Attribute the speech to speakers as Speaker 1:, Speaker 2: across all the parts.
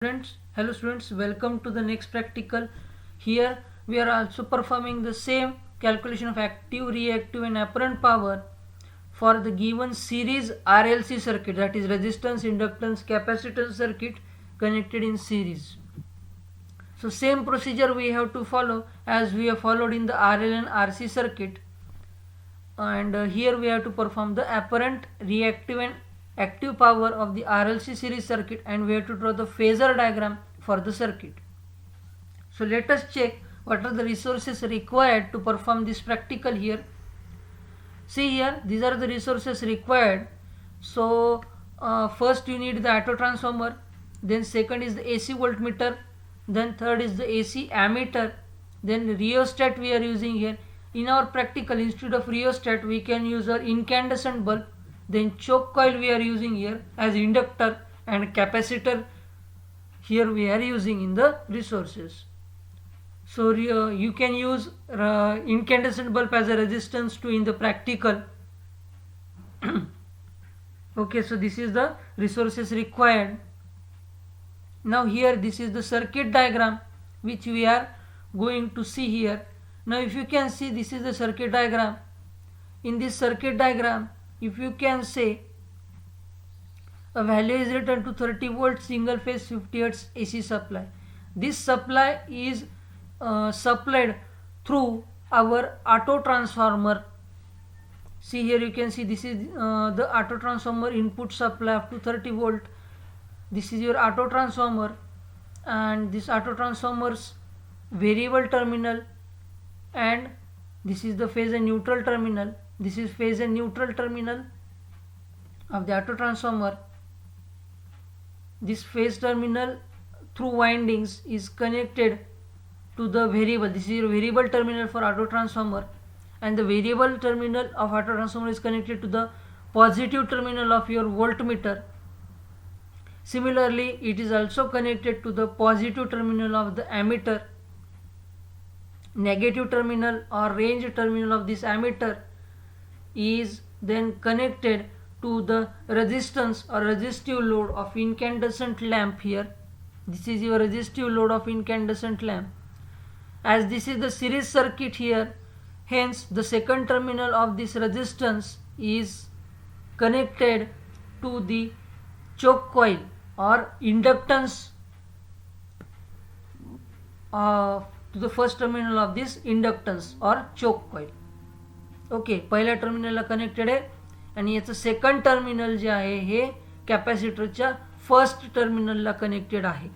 Speaker 1: Hello students, welcome to the next practical. Here we are also performing the same calculation of active, reactive and apparent power for the given series RLC circuit, that is resistance, inductance, capacitance circuit connected in series. So same procedure we have to follow as we have followed in the RL and RC circuit, and here we have to perform the apparent, reactive and active power of the RLC series circuit, and we have to draw the phasor diagram for the circuit. So let us check what are the resources required to perform this practical here. See here, these are the resources required. So first you need the auto transformer, then second is the AC voltmeter, then third is the AC ammeter, then rheostat we are using here. In our practical, instead of rheostat we can use our incandescent bulb, then choke coil we are using here as inductor, and capacitor here we are using in the resources. So you can use incandescent bulb as a resistance to in the practical. Okay, so this is the resources required. Now here this is the circuit diagram which we are going to see here. Now if you can see, this is the circuit diagram. In this circuit diagram, if you can say, a value is written to 30 volt single phase 50 Hz AC supply. This supply is supplied through our auto transformer. See here, you can see this is the auto transformer input supply up to 30 volt. This is your auto transformer, and this auto transformer's variable terminal, and this is the phase and neutral terminal. This is phase and neutral terminal of the auto transformer. This phase terminal through windings is connected to the variable. This is your variable terminal for auto transformer, and the variable terminal of auto transformer is connected to the positive terminal of your voltmeter. Similarly, it is also connected to the positive terminal of the ammeter. Negative terminal or range terminal of this ammeter is then connected to the resistance or resistive load of incandescent lamp here. This is your resistive load of incandescent lamp. As this is the series circuit here, hence the second terminal of this resistance is connected to the choke coil or inductance to the first terminal of this inductance or choke coil. Okay, पहिल्या टर्मिनलला connected आहे, आणि याचं second terminal जे आहे हे कॅपॅसिटरच्या first टर्मिनलला connected आहे.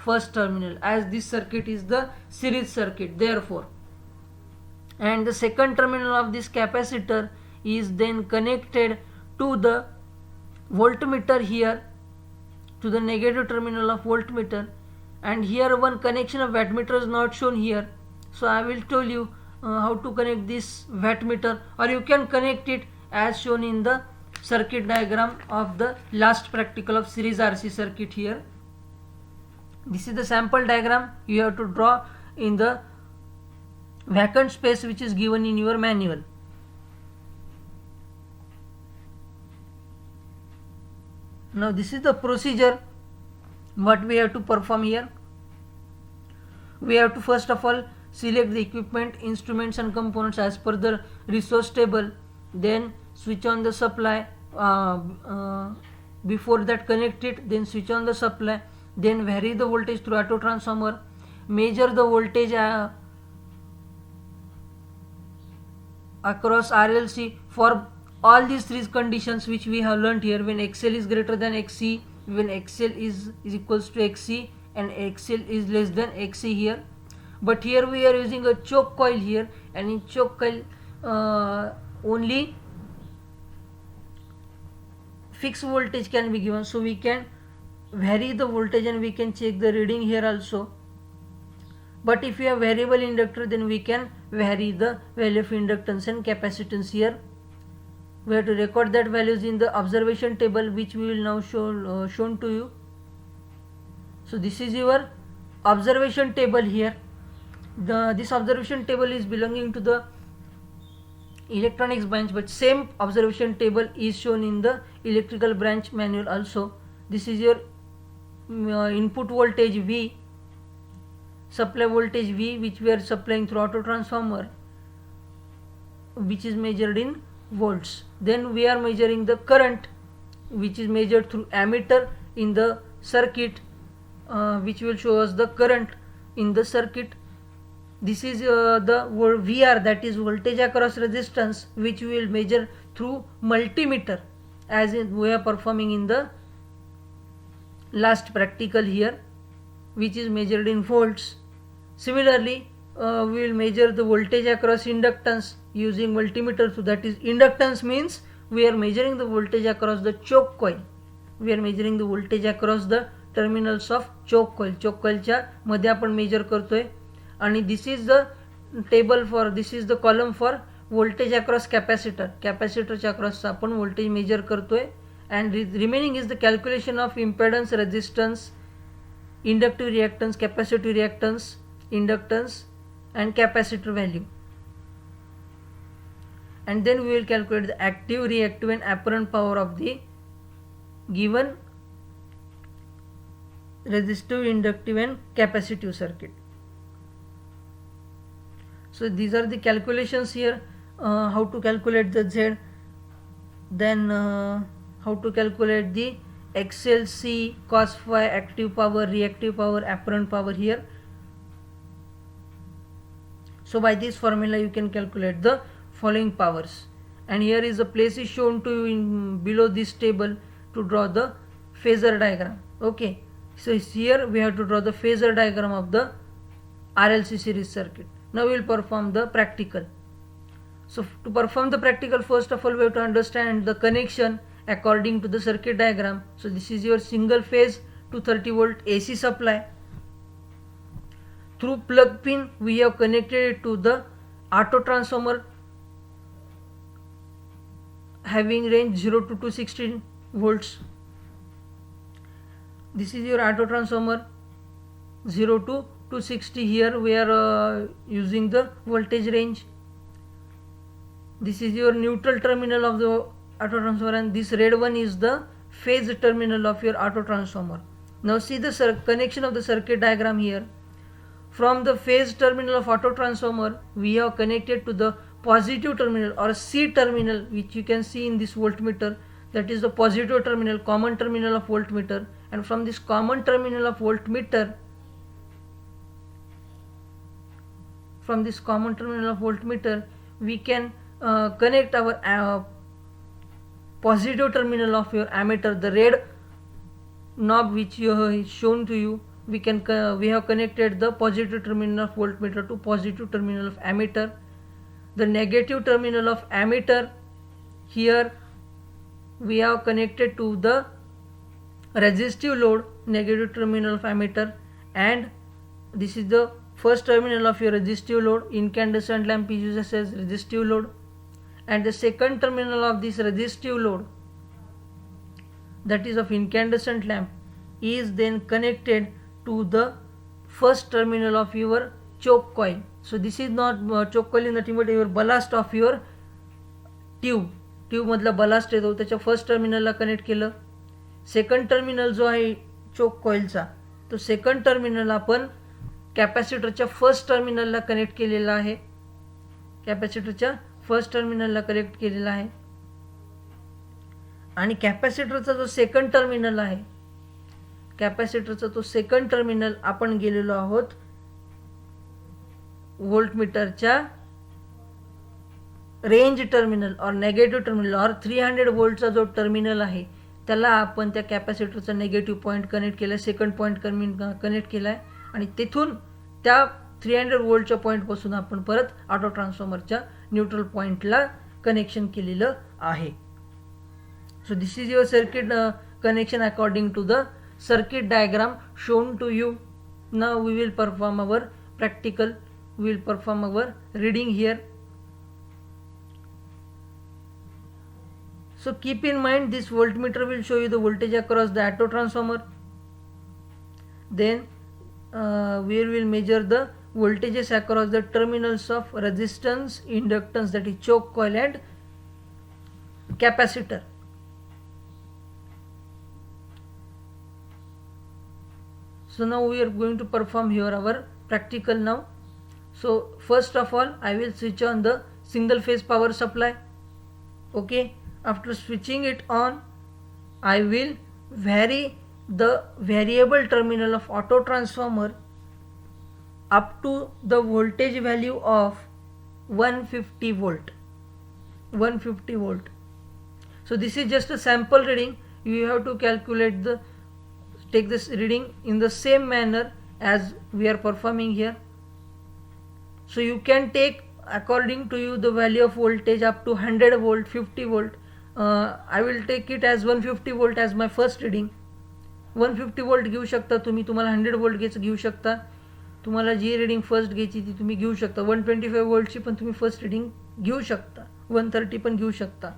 Speaker 1: First terminal, as this circuit is the series circuit, therefore and the second terminal of this capacitor is then connected to the voltmeter here, to the negative terminal of voltmeter, and here one connection of wattmeter is not shown here. So I will tell you how to connect this wattmeter, or you can connect it as shown in the circuit diagram of the last practical of series RC circuit here. This is the sample diagram you have to draw in the vacant space which is given in your manual. Now this is the procedure what we have to perform here. We have to first of all select the equipment, instruments and components as per the resource table, then switch on the supply, before that connect it, then switch on the supply, then vary the voltage through auto transformer, measure the voltage across RLC for all these three conditions which we have learnt here: when XL is greater than XC, when XL is equals to XC, and XL is less than XC here. But here we are using a choke coil here, and in choke coil only fixed voltage can be given, so we can vary the voltage and we can check the reading here also. But if you have variable inductor, then we can vary the value of inductance and capacitance here. We have to record that values in the observation table, which we will now shown to you. So this is your observation table here. This observation table is belonging to the electronics branch, but same observation table is shown in the electrical branch manual also. This is your input voltage V, supply voltage V, which we are supplying through auto transformer, which is measured in volts. Then we are measuring the current, which is measured through ammeter in the circuit, which will show us the current in the circuit. This is the VR, that is voltage across resistance, which we will measure through multimeter, as we are performing in the last practical here, which is measured in volts. Similarly, we will measure the voltage across inductance using multimeter. So that is, inductance means we are measuring the voltage across the choke coil. We are measuring the voltage across the terminals of choke coil. Choke coilच्या मध्ये आपण major करतोय. आणि this is the table for, this is the column for voltage across capacitor. कॅपॅसिटरच्या across आपण voltage measure करतोय. And remaining is the calculation of impedance, resistance, inductive reactance, capacitive reactance, inductance and capacitor value. And then we will calculate the active, reactive and apparent power of the given resistive, inductive and capacitive circuit. So these are the calculations here, how to calculate the Z, then how to calculate the XL, C, cos phi, active power, reactive power, apparent power here. So by this formula you can calculate the following powers, and here is the place is shown to you in below this table to draw the phasor diagram. Okay, so here we have to draw the phasor diagram of the RLC series circuit. Now we will perform the practical. So to perform the practical, first of all we have to understand the connection according to the circuit diagram. So this is your single phase 230 volt AC supply. Through plug pin we have connected it to the auto transformer having range 0 to 260 volts. This is your auto transformer 0 to 260. Here we are using the voltage range. This is your neutral terminal of the auto transformer, and this red one is the phase terminal of your auto transformer. Now see the connection of the circuit diagram here. From the phase terminal of auto transformer we have connected to the positive terminal or C terminal, which you can see in this voltmeter, that is the positive terminal, common terminal of voltmeter. And from this common terminal of voltmeter, we can connect our positive terminal of your ammeter, the red knob which is shown to you. We have connected the positive terminal of voltmeter to positive terminal of ammeter. The negative terminal of ammeter, here we have connected to the resistive load, negative terminal of ammeter, and this is the first terminal of your resistive load. Incandescent lamp is used as resistive load, and the second terminal of this resistive load, that is of incandescent lamp, is then connected to the first terminal of your choke coil. So this is not choke coil is nothing but your ballast of your tube मधला blast येतो त्याच्या first टर्मिनलला connect केलं. Second terminal जो आहे चोक कॉइलचा, तो second terminal आपण कॅपॅसिटरच्या first टर्मिनलला कनेक्ट केलेला आहे. आणि कॅपॅसिटरचा जो सेकंड टर्मिनल आहे, कॅपॅसिटरचा तो सेकंड टर्मिनल आपण गेलेलो आहोत व्होल्टमीटरच्या रेंज टर्मिनल और नेगेटिव्ह टर्मिनल और 300 वोल्टचा जो टर्मिनल आहे त्याला आपण त्या कॅपॅसिटरचा नेगेटिव्ह पॉईंट कनेक्ट केला, सेकंड पॉईंट कनेक्ट केला आहे. आणि तिथून त्या 300 वोल्टच्या पॉईंटपासून आपण परत ऑटो ट्रान्सफॉर्मरच्या न्यूट्रल पॉईंटला कनेक्शन केलेलं आहे. So this is your circuit connection according to the circuit diagram shown to you. Now we will perform our practical. We will perform our reading here. So keep in mind this voltmeter will show you the voltage across the auto transformer. Then we will measure the voltages across the terminals of resistance, inductance, that is choke coil and capacitor. So now we are going to perform here our practical now. So first of all I will switch on the single phase power supply. Okay, after switching it on, I will vary the variable terminal of auto transformer up to the voltage value of 150 volt. 150 volt. So this is just a sample reading. You have to calculate take this reading in the same manner as we are performing here. So you can take according to you the value of voltage up to 100 volt, 50 volt. I will take it as 150 volt as my first reading. 150 volt घेऊ शकता तुम्ही, तुम्हाला 100 volt घेऊ शकता, तुम्हाला जी reading first घ्यायची ती तुम्ही घेऊ शकता. 125 वोल्टची पण तुम्ही फर्स्ट रीडिंग घेऊ शकता, 130 पण घेऊ शकता.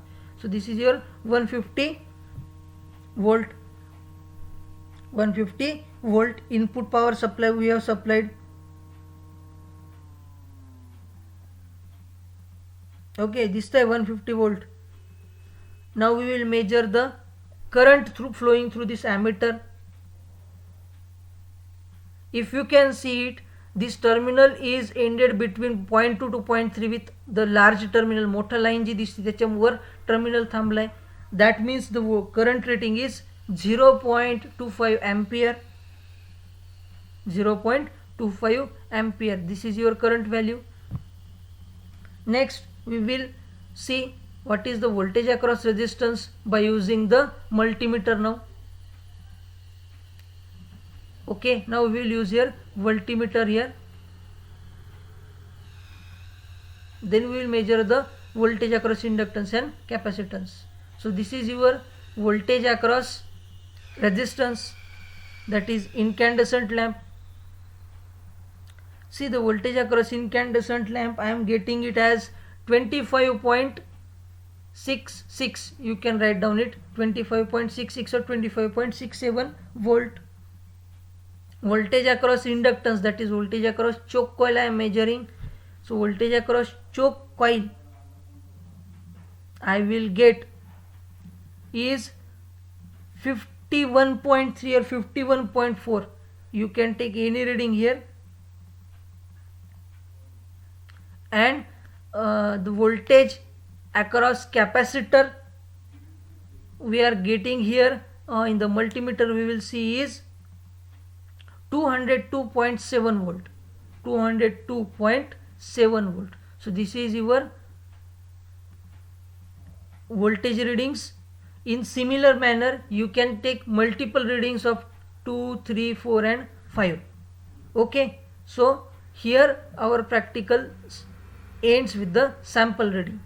Speaker 1: So this is your 150 volt. 150 volt input power supply we have supplied. Okay, this time 150 volt. Now we will measure the current flowing through this ammeter. If you can see it, this terminal is ended between 0.2 to 0.3 with the large terminal. मोठा line जी दिसते त्याच्यावर terminal थांबलाय. That means the current rating is 0.25 ampere. 0.25 ampere. This is your current value. Next we will see what is the voltage across resistance by using the multimeter now. Okay, now we will use here voltmeter here. Then we will measure the voltage across inductance and capacitance. So this is your voltage across resistance, that is incandescent lamp. See the voltage across incandescent lamp, I am getting it as 25.66. You can write down it 25.66 or 25.67 volt. Voltage across inductance, that is voltage across choke coil I am measuring. So voltage across choke coil I will get is 51.3 or 51.4. You can take any reading here. And the voltage across capacitor we are getting here in the multimeter we will see is 202.7 volt. 202.7 volt. So this is your voltage readings. In similar manner you can take multiple readings of 2, 3, 4 and 5. Okay, so here our practical ends with the sample reading.